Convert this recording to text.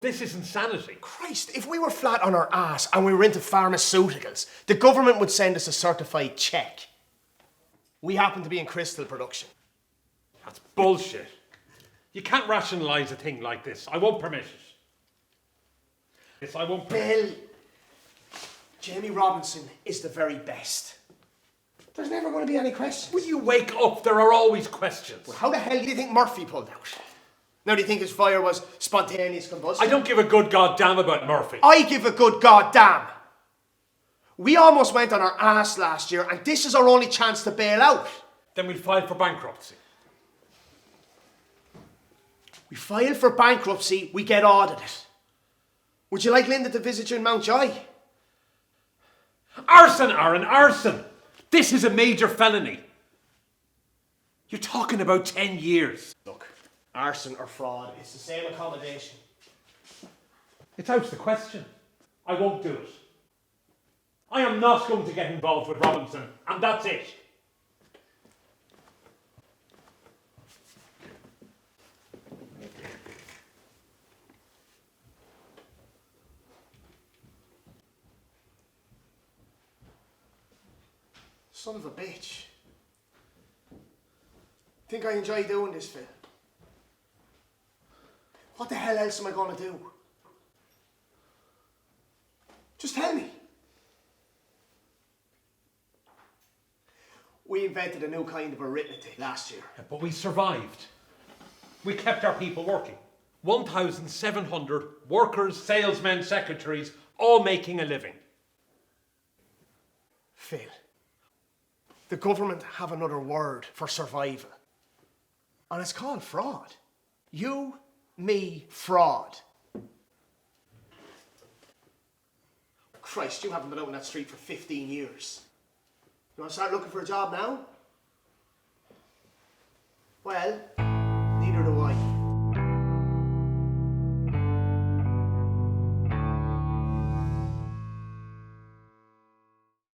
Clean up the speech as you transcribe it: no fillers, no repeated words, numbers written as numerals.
This is insanity. Christ, if we were flat on our ass and we were into pharmaceuticals, the government would send us a certified check. We happen to be in crystal production. That's bullshit. You can't rationalise a thing like this. I won't permit it. Yes, I won't permit it. Bill, Jamie Robinson is the very best. There's never going to be any questions. Will you wake up? There are always questions. Well, how the hell do you think Murphy pulled out? Now, do you think his fire was spontaneous combustion? I don't give a good goddamn about Murphy. I give a good goddamn. We almost went on our ass last year, and this is our only chance to bail out. Then we'll file for bankruptcy. We file for bankruptcy, we get audited. Would you like Linda to visit you in Mountjoy? Arson, Aaron, arson! This is a major felony. You're talking about 10 years. Look, arson or fraud, it's the same accommodation. It's out of the question. I won't do it. I am not going to get involved with Robinson, and that's it. Son of a bitch. Think I enjoy doing this, Phil? What the hell else am I going to do? Just tell me. We invented a new kind of arithmetic last year. Yeah, but we survived. We kept our people working. 1,700 workers, salesmen, secretaries, all making a living. Phil, the government have another word for survival. And it's called fraud. You, me, fraud. Christ, you haven't been out on that street for 15 years. You want to start looking for a job now? Well, neither do I.